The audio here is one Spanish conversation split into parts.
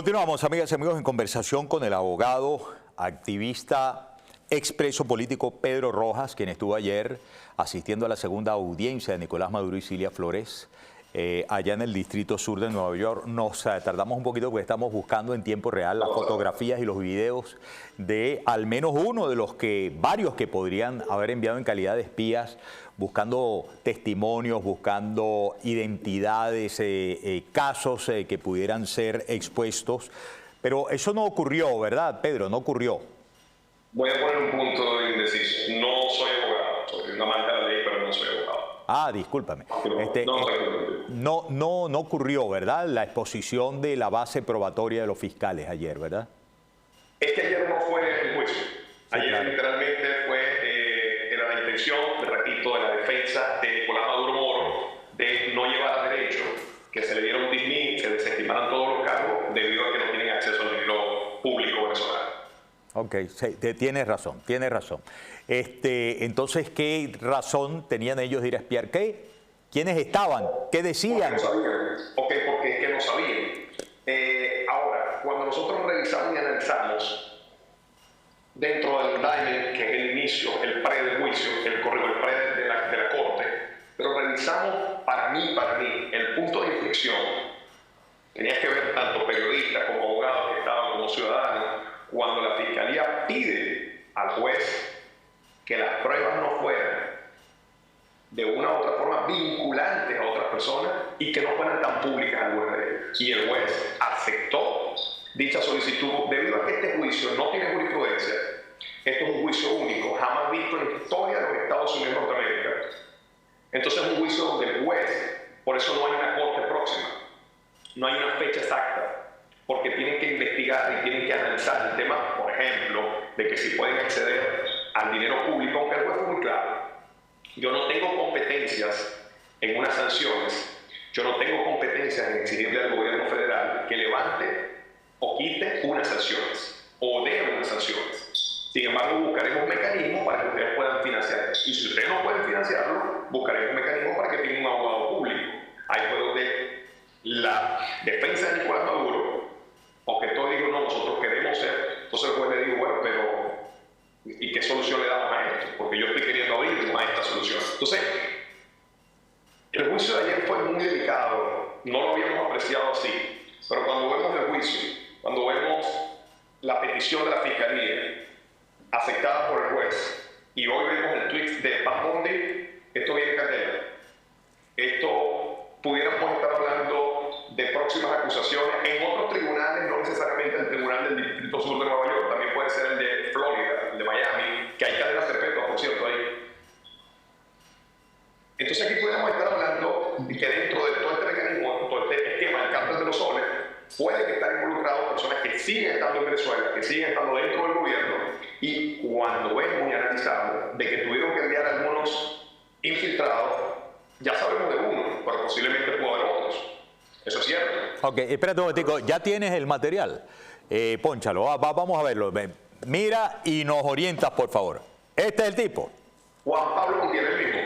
Continuamos, amigas y amigos, en conversación con el abogado, activista, expreso político Pedro Rojas, quien estuvo ayer asistiendo a la segunda audiencia de Nicolás Maduro y Cilia Flores, allá en el Distrito Sur de Nueva York. Nos tardamos un poquito porque estamos buscando en tiempo real las fotografías y los videos de al menos uno de los varios que podrían haber enviado en calidad de espías, buscando testimonios, buscando identidades, casos que pudieran ser expuestos. Pero eso no ocurrió, ¿verdad, Pedro? No ocurrió. Voy a poner un punto indeciso. No soy abogado, soy un amante de la ley, pero no soy abogado. Ah, discúlpame. No ocurrió, ¿verdad? La exposición de la base probatoria de los fiscales ayer, ¿verdad? Es que ayer no fue el juicio. Ayer claro. Literalmente era la intención, repito, de la defensa de Nicolás Maduro Moro de no llevar a derecho que se le diera un disminuir, se desestimaran todos los cargos debido a que no tienen acceso al dinero público venezolano. Ok, sí, tienes razón, tienes razón. Entonces, ¿qué razón tenían ellos de ir a espiar? ¿Qué? ¿Quiénes estaban? ¿Qué decían? Porque no sabían. Ok, porque es que no sabían. Ahora, cuando nosotros revisamos y analizamos dentro del indictment, que es el inicio, el pre del juicio, el pre de la corte, pero revisamos para mí, el punto de inflexión. Tenías que ver tanto periodistas como abogados que estaban como ciudadanos, cuando la fiscalía pide al juez que las pruebas no fueran de una u otra forma vinculantes a otras personas y que no fueran tan públicas algunas de ellas. Y el juez aceptó dicha solicitud debido a que este juicio no tiene jurisprudencia. Esto es un juicio único, jamás visto en la historia de los Estados Unidos de Norteamérica. Entonces es un juicio donde el juez, por eso no hay una corte próxima, no hay una fecha exacta, porque tienen que investigar y tienen que analizar el tema, por ejemplo, de que si pueden acceder al dinero público, aunque el juez fue muy claro. Yo no tengo competencias en unas sanciones, yo no tengo competencias en exigirle al gobierno federal que levante o quite unas sanciones o dé unas sanciones. Sin embargo, buscaremos mecanismos para que ustedes puedan financiar. Y si ustedes no pueden financiarlo, buscaremos mecanismos para que tengan un abogado público. Ahí fue donde la defensa de Nicolás Maduro objetó y dijo, no, nosotros queremos ser. Entonces el juez le dijo, bueno, pero ¿y qué solución le damos a esto? Porque yo estoy queriendo abrirnos a esta solución. Entonces, el juicio de ayer fue muy delicado, no lo habíamos apreciado así, pero cuando vemos el juicio, cuando vemos la petición de la fiscalía aceptada por el juez, y hoy vemos el tweet de Paz Bondi, esto viene en candela. Esto pudiéramos estar hablando de próximas acusaciones en otros tribunales, no necesariamente el tribunal del Distrito Sur de Nueva York, también puede ser el de Florida, el de Miami, que hay cadenas perpetuas, por cierto, ahí. Entonces aquí podemos estar hablando de que dentro de todo este mecanismo, todo este esquema del cártel de los soles, pueden estar involucrados personas que siguen estando en Venezuela, que siguen estando dentro del gobierno, y cuando vemos y analizamos de que tuvieron que enviar algunos infiltrados, ya sabemos de uno, pero posiblemente pudo haber otros. Eso es cierto. Ok, espérate un momentico, ya tienes el material. Pónchalo, vamos a verlo. Mira y nos orientas, por favor. Este es el tipo. Juan Pablo Gutiérrez mismo.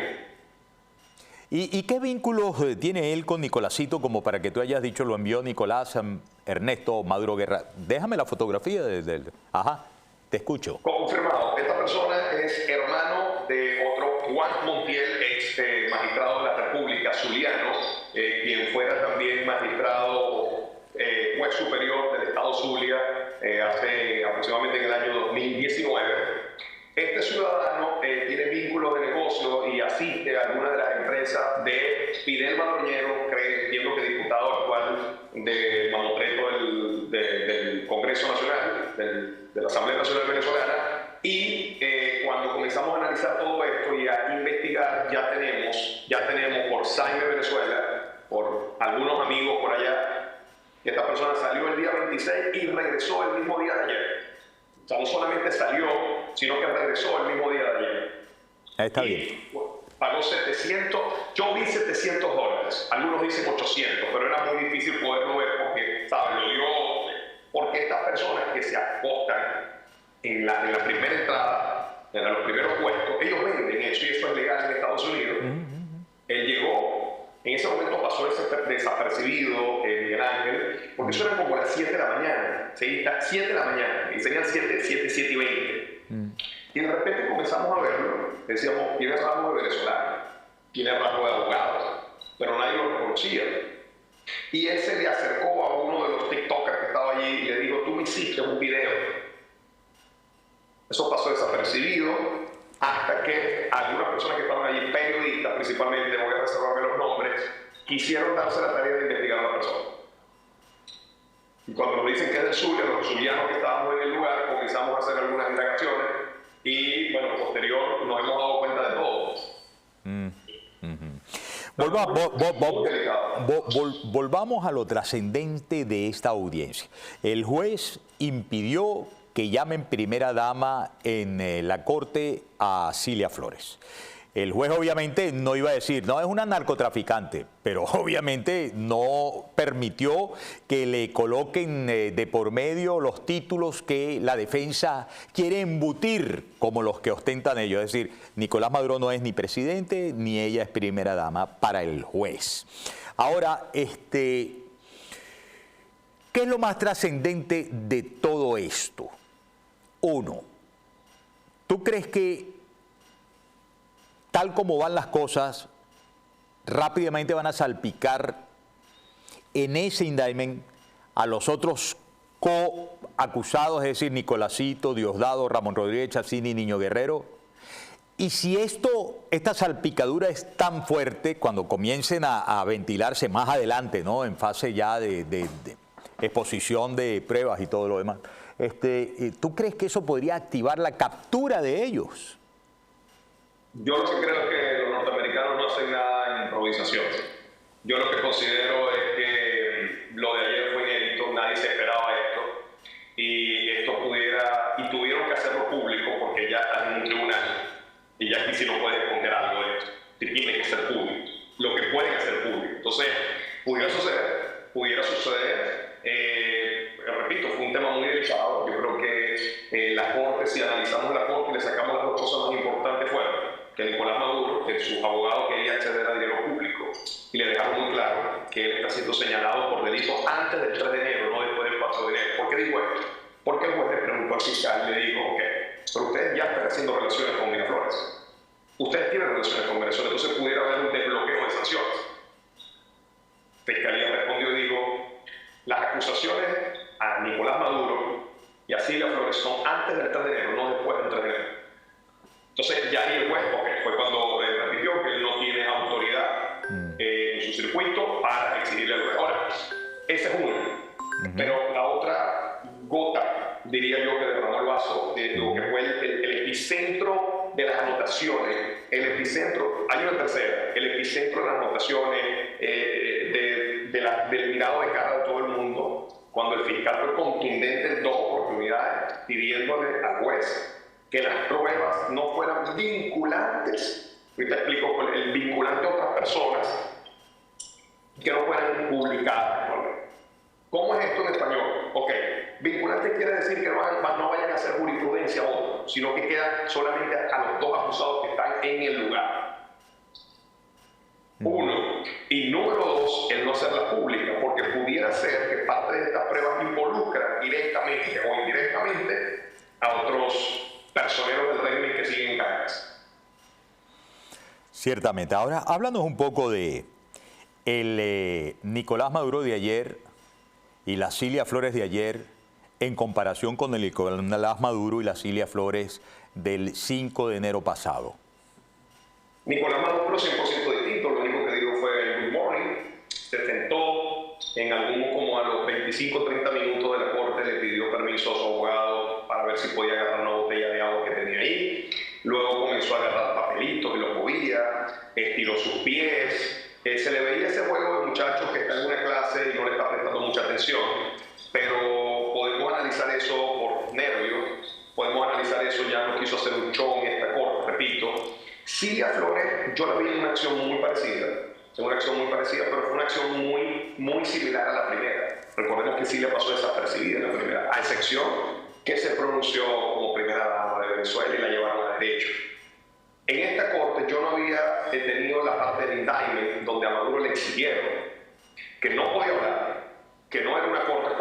¿Y qué vínculos tiene él con Nicolásito como para que tú hayas dicho lo envió Nicolás Ernesto Maduro Guerra? Déjame la fotografía del... Ajá, te escucho. Confirmado. Esta persona es hermano de otro Juan Montiel, ex magistrado de la República, zuliano, quien fuera también magistrado juez superior del estado Zulia hace aproximadamente en el año 2019. Este ciudadano tiene vínculos de negocio y asiste a algunas de las empresas de Fidel Madroñero, entiendo que diputado actual de mamotreto del Congreso Nacional, de la Asamblea Nacional Venezolana, y cuando comenzamos a analizar todo esto y a investigar, ya tenemos por Sangre Venezuela, por algunos amigos por allá, que esta persona salió el día 26 y regresó el mismo día de ayer. O sea, no solamente salió, sino que regresó el mismo día de ayer. Está bien. Pagó 700, yo vi $700, algunos dicen 800, pero era muy difícil poderlo ver porque, ¿sabes? Lo dio, porque estas personas que se acostan en la primera entrada, en los primeros puestos, ellos venden eso y eso es legal en Estados Unidos. Él llegó, en ese momento pasó desapercibido Miguel Ángel, porque juicio eran como las 7 de la mañana, ¿sí? 7 de la mañana, y serían 7 y 20. Y de repente comenzamos a verlo, decíamos, tiene rasgo de venezolano, tiene rasgo de abogado, pero nadie lo reconocía. Y él se le acercó a uno de los TikTokers que estaba allí y le dijo, tú me hiciste un video. Eso pasó desapercibido hasta que algunas personas que estaban allí, periodistas principalmente, voy a reservarme los nombres, quisieron darse la tarea de investigar a la persona. Y cuando nos dicen que es del Zulia, los zulianos que estábamos en el lugar, comenzamos a hacer algunas indagaciones y, bueno, posterior nos hemos dado cuenta de todo. Volvamos a lo trascendente de esta audiencia. El juez impidió que llamen primera dama en la corte a Cilia Flores. El juez obviamente no iba a decir, no, es una narcotraficante, pero obviamente no permitió que le coloquen de por medio los títulos que la defensa quiere embutir como los que ostentan ellos. Es decir, Nicolás Maduro no es ni presidente ni ella es primera dama para el juez. Ahora, ¿qué es lo más trascendente de todo esto? Uno, ¿tú crees que tal como van las cosas, rápidamente van a salpicar en ese indictment a los otros coacusados, es decir, Nicolásito, Diosdado, Ramón Rodríguez Chacín y Niño Guerrero? Y si esta salpicadura es tan fuerte, cuando comiencen a ventilarse más adelante, ¿no?, en fase ya de exposición de pruebas y todo lo demás, ¿tú crees que eso podría activar la captura de ellos? Yo lo que creo es que los norteamericanos no hacen nada en improvisación. Yo lo que considero es que lo de ayer fue inédito, nadie se esperaba esto, y tuvieron que hacerlo público porque ya están en un tribunal, y ya aquí sí no puedes esconder algo de esto, tiene que ser público, lo que pueden hacer público. Entonces, pudiera suceder, repito, fue un tema muy delicado. Yo creo que la Corte, si analizamos la Corte y le sacamos las dos cosas más importantes fueron que Nicolás Maduro, que sus abogados querían acceder al dinero público y le dejaron muy claro que él está siendo señalado por delitos antes del 3 de enero, no después del 4 de enero. ¿Por qué digo esto? Porque el juez le preguntó al fiscal y le dijo, ok, pero ustedes ya están haciendo relaciones con Miraflores. Ustedes tienen relaciones con Venezuela, entonces pudiera haber un desbloqueo de sanciones. Fiscalía respondió y dijo, las acusaciones a Nicolás Maduro y a Cilia Flores son antes del 3 de enero, no después del 3 de enero. Entonces ya ahí el juez, fue cuando repitió que él no tiene autoridad en su circuito para exigirle al juez. Ahora, ese es uno. Pero la otra gota, diría yo, que derramó el vaso, de lo que fue el epicentro de las anotaciones, hay una tercera, el epicentro de las anotaciones, del mirado de cara de todo el mundo, cuando el fiscal fue contundente en 2 oportunidades, pidiéndole al juez que las pruebas no fueran vinculantes. Ahorita explico el vinculante a otras personas, que no fueran publicadas. ¿Cómo es esto en español? Ok, vinculante quiere decir que no vayan a hacer jurisprudencia a otros, sino que quedan solamente a los 2 acusados que están en el lugar. Uno. Y número 2, el no hacerla pública, porque pudiera ser que parte de estas pruebas involucran directamente o indirectamente a otros personeros del régimen que siguen en Caracas. Ciertamente. Ahora, háblanos un poco de el Nicolás Maduro de ayer y la Cilia Flores de ayer en comparación con el Nicolás Maduro y la Cilia Flores del 5 de enero pasado. Nicolás Maduro 100% distinto, lo único que dijo fue good morning, se sentó en como a los 25-30 minutos de la corte, le pidió permiso a su abogado para ver si podía agarrar una botella de agua que tenía ahí, luego comenzó a agarrar papelitos y los movía, estiró sus pies, se le veía ese juego de muchachos que está en una clase y no le está prestando mucha atención, pero podemos analizar eso por nervios, podemos analizar eso, ya no quiso hacer un show en esta corte, repito. Cilia Flores, yo la vi en una acción muy parecida, pero fue una acción muy similar a la primera. Recordemos que Cilia pasó desapercibida en la primera, a excepción que se pronunció como primera dama de Venezuela y la llevaron a derecho. En esta corte yo no había tenido la parte del indictment donde a Maduro le exigieron que no podía hablar, que no era una corte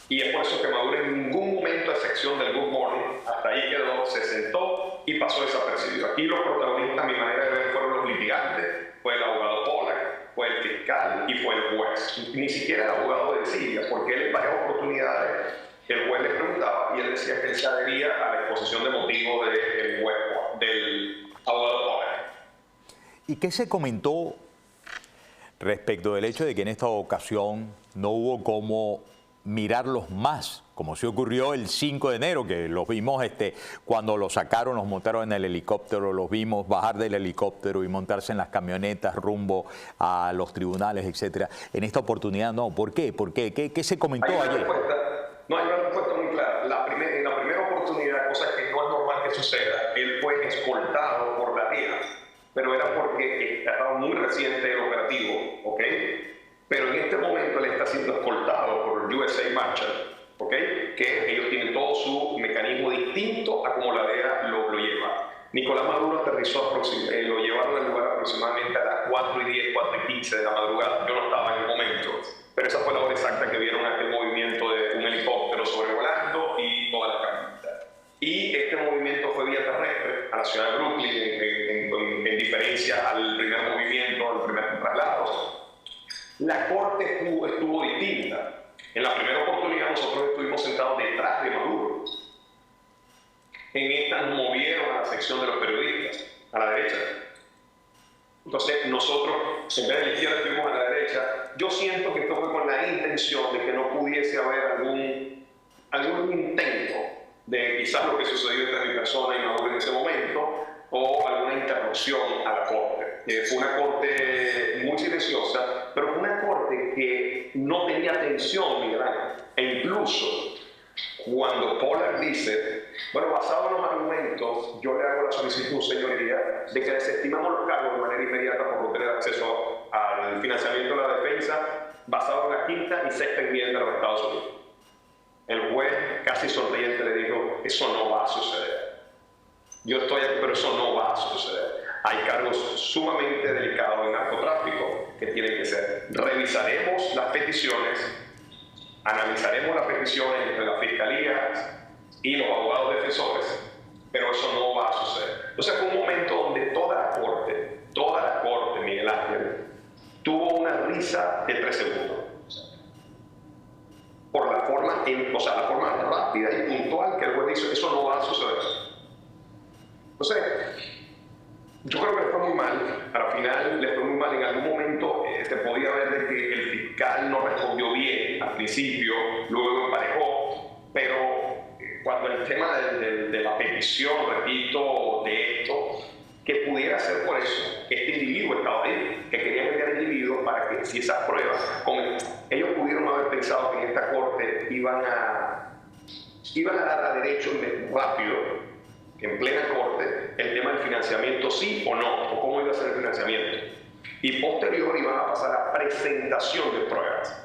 Y es por eso que Maduro en ningún momento, a excepción del Good Morning, hasta ahí quedó, se sentó y pasó desapercibido. Aquí los protagonistas, a mi manera de ver, fueron los litigantes, fue el abogado Pollack, fue el fiscal y fue el juez. Ni siquiera el abogado de Siria, porque él en varias oportunidades, el juez le preguntaba y él decía que él se adhería a la exposición de motivos del abogado Pollack. ¿Y qué se comentó respecto del hecho de que en esta ocasión no hubo cómo mirarlos más, como se ocurrió el 5 de enero, que los vimos cuando los sacaron, los montaron en el helicóptero, los vimos bajar del helicóptero y montarse en las camionetas rumbo a los tribunales, etcétera? En esta oportunidad no. ¿Por qué? ¿Por qué? ¿Qué se comentó ayer? No, hay una respuesta muy clara. En la primera oportunidad, cosa que no es normal que suceda, él fue escoltado por la DEA, pero era porque estaba muy reciente el operativo, ¿ok? Pero en este momento él está siendo escoltado por el USA Marshal, ¿ok? Que ellos tienen todo su mecanismo distinto a como la DEA lo lleva. Nicolás Maduro aterrizó, lo llevaron al lugar aproximadamente a las 4:10, 4:15 de la madrugada. Yo no estaba en el momento, pero esa fue la hora exacta que vieron aquel movimiento de un helicóptero sobrevolando y toda la camioneta. Y este movimiento fue vía terrestre a la ciudad de Brooklyn, en diferencia al primer movimiento, al primer traslado. La corte estuvo distinta. En la primera oportunidad nosotros estuvimos sentados detrás de Maduro. En esta nos movieron a la sección de los periodistas, a la derecha. Entonces nosotros, en vez de la izquierda, estuvimos a la derecha. Yo siento que esto fue con la intención de que no pudiese haber algún intento de quizás lo que sucedió entre mi persona y Maduro en ese momento, o alguna interrupción a la corte. Fue una corte muy silenciosa, pero fue una corte que no tenía atención, Miguel Ángel. E incluso cuando Pollack dice, bueno, basado en los argumentos, yo le hago la solicitud, señoría, de que desestimamos los cargos de manera inmediata por no tener acceso al financiamiento de la defensa, basado en la quinta y sexta enmienda de los Estados Unidos. El juez, casi sonriente, le dijo, eso no va a suceder. Yo estoy aquí, pero eso no va a suceder. Hay cargos sumamente delicados en narcotráfico que tienen que ser. Revisaremos las peticiones, analizaremos las peticiones entre la Fiscalía y los abogados defensores, pero eso no va a suceder. Entonces fue un momento donde toda la corte, Miguel Ángel, tuvo una risa de 3 segundos. Por la forma, la forma rápida y puntual que el juez dijo, eso no va a suceder. Entonces, yo creo que le fue muy mal, al final le fue muy mal. En algún momento se podía ver de que el fiscal no respondió bien al principio, luego emparejó, pero cuando el tema de la petición, repito, de esto, que pudiera ser por eso, que este individuo estaba ahí, que quería meter al individuo para que si esas pruebas, ellos pudieron haber pensado que en esta corte iban a dar derecho rápido, en plena corte, el tema del financiamiento, sí o no, o cómo iba a ser el financiamiento. Y posterior iban a pasar a presentación de pruebas.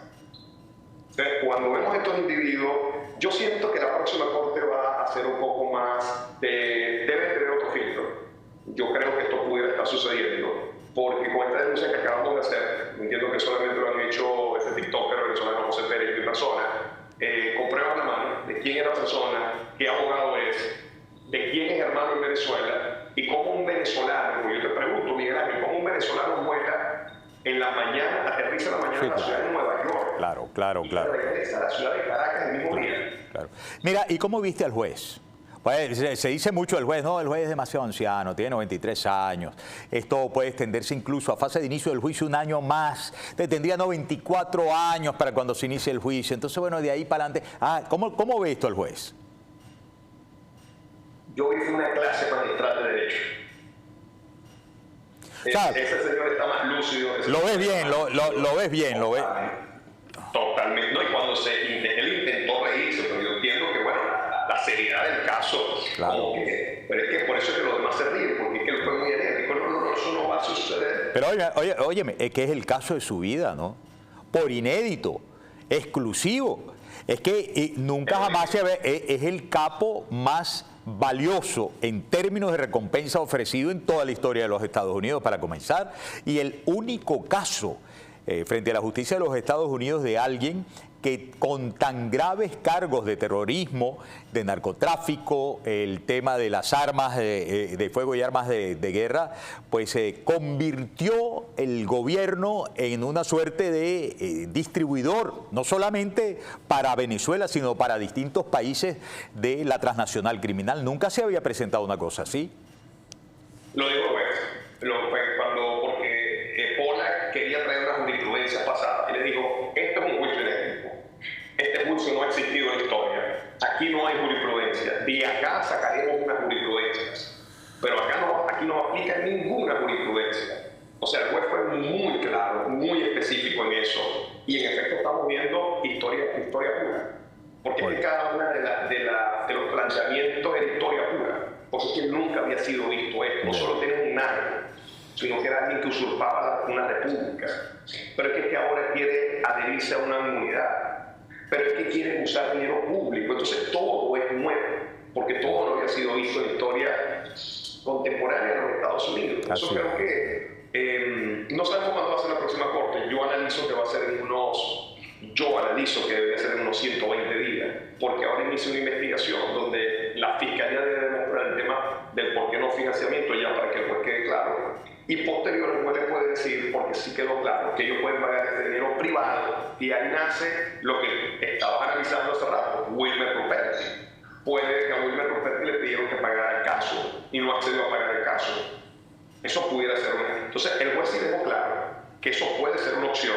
Entonces, cuando vemos estos individuos, yo siento que la próxima corte va a ser un poco más debe tener otro filtro. Yo creo que esto pudiera estar sucediendo, porque con esta denuncia que acabamos de hacer, entiendo que solamente lo han hecho este TikToker venezolano José Pérez y mi persona, con pruebas en la mano de quién es la persona, qué abogado es, de quién es hermano en Venezuela, y cómo un venezolano, yo te pregunto, Miguel Ángel, cómo un venezolano vuela en la mañana, aterriza en la mañana en la ciudad de Nueva York. Claro. Y regresa a la ciudad de Caracas el mismo día. Claro. Mira, ¿y cómo viste al juez? Pues se dice mucho del juez, no, el juez es demasiado anciano, tiene 93 años. Esto puede extenderse incluso a fase de inicio del juicio un año más. Tendría 94 años para cuando se inicie el juicio. Entonces, bueno, de ahí para adelante. ¿Cómo ve esto el juez? Yo hice una clase magistral de Derecho. Ese señor está más lúcido. Lo ves bien, lo ves bien, lo ves. Totalmente. No, y cuando él intentó reírse, pero yo entiendo que, bueno, la seriedad del caso. Claro. Pero es que por eso es que los demás se ríen, porque es que él fue muy enérgico. No, eso no va a suceder. Pero óyeme, es que es el caso de su vida, ¿no? Por inédito, exclusivo. Es que nunca jamás se ve, es el capo más valioso en términos de recompensa ofrecido en toda la historia de los Estados Unidos, para comenzar, y el único caso frente a la justicia de los Estados Unidos de alguien que con tan graves cargos de terrorismo, de narcotráfico, el tema de las armas de fuego y armas de guerra, pues convirtió el gobierno en una suerte de distribuidor, no solamente para Venezuela, sino para distintos países de la transnacional criminal. Nunca se había presentado una cosa así. Lo digo, porque Pola quería traer una jurisprudencia pasada y le dijo, este es un juicio inédito, este juicio no ha existido en la historia, aquí no hay jurisprudencia, de acá sacaremos unas jurisprudencias, pero aquí no aplica ninguna jurisprudencia. O sea, el juez fue muy claro, muy específico en eso, y en efecto estamos viendo historia pura, porque es que cada una de los planteamientos es historia pura, porque es que nunca había sido visto esto, no solo tenía un narco, sino que era alguien que usurpaba una república, pero es que ahora quiere adherirse a una inmunidad, pero es que quiere usar dinero público, entonces todo es nuevo, porque todo no había sido visto en la historia contemporánea de los Estados Unidos. Entonces creo que no sabemos cuándo va a ser la próxima corte. Yo analizo que debería ser en unos 120 días, porque ahora inicia una investigación donde la Fiscalía debe demostrar el tema del por qué no financiamiento, ya para que el juez quede claro, y posterior el juez le puede decir, porque sí quedó claro, que ellos pueden pagar este dinero privado, y ahí nace lo que estabas analizando hace rato, Wilmer Ruperti. Puede que a Wilmer Ruperti le pidieron que pagara el caso y no accedió a pagar el caso. Eso pudiera ser una... Entonces el juez sí dejó claro que eso puede ser una opción,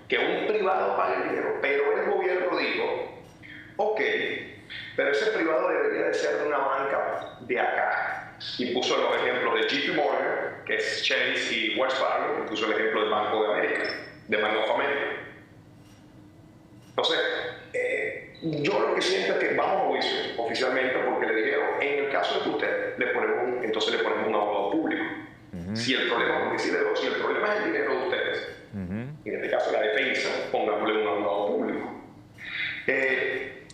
que un privado pague el dinero, pero el gobierno dijo, ok, pero ese privado debería de ser de una banca de acá. Y puso los ejemplos de JP Morgan, que es Chase y Wells Fargo, y puso el ejemplo del Banco de América, de Bank of America. Entonces, yo lo que siento es que vamos a juicio oficialmente, porque le dijeron, en el caso de que usted le ponemos un abogado público. Si el problema es el dinero de ustedes, en este caso la defensa, pongámosle un abogado público.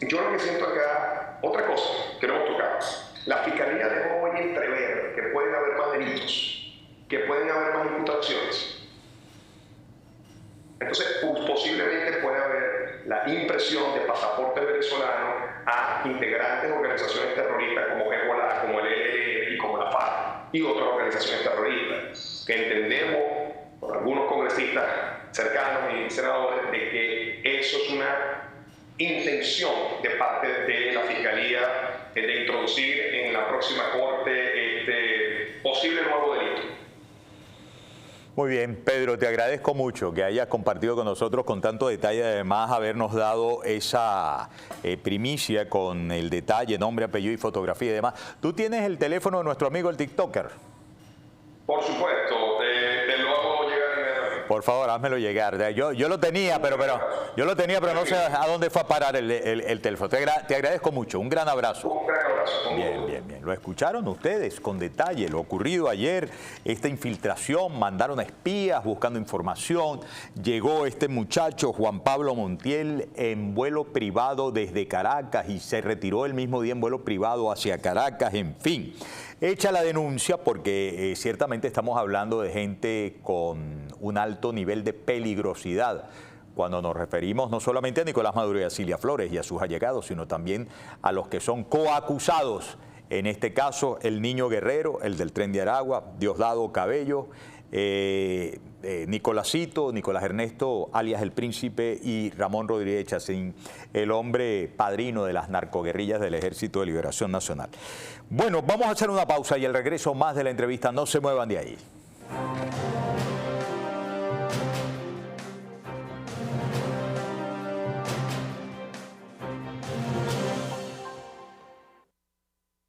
Yo lo que siento acá, otra cosa que no hemos tocado, la Fiscalía dejó hoy entrever que pueden haber más delitos, que pueden haber más imputaciones. Entonces, posiblemente puede haber la impresión de pasaporte venezolano a integrantes de organizaciones terroristas como Hezbollah, como el ELN y como la FARC y otras organizaciones terroristas, que entendemos por algunos congresistas cercanos y senadores de que eso es una intención de parte de la Fiscalía de introducir en la próxima corte este posible nuevo delito. Muy bien, Pedro, te agradezco mucho que hayas compartido con nosotros con tanto detalle, además habernos dado esa primicia con el detalle, nombre, apellido y fotografía y demás. ¿Tú tienes el teléfono de nuestro amigo el TikToker? Por supuesto, te lo hago llegar inmediatamente. Por favor, házmelo llegar. Yo lo tenía, pero no sé a dónde fue a parar el teléfono. Te agradezco mucho. Un gran abrazo. Un gran abrazo. Bien. Lo escucharon ustedes con detalle, lo ocurrido ayer, esta infiltración, mandaron espías buscando información, llegó este muchacho Juan Pablo Montiel en vuelo privado desde Caracas y se retiró el mismo día en vuelo privado hacia Caracas, en fin. Hecha la denuncia porque ciertamente estamos hablando de gente con un alto nivel de peligrosidad, cuando nos referimos no solamente a Nicolás Maduro y a Cilia Flores y a sus allegados, sino también a los que son coacusados. En este caso, el niño Guerrero, el del Tren de Aragua, Diosdado Cabello, Nicolás Ernesto, alias El Príncipe, y Ramón Rodríguez Chacín, el hombre padrino de las narcoguerrillas del Ejército de Liberación Nacional. Bueno, vamos a hacer una pausa y al regreso más de la entrevista. No se muevan de ahí.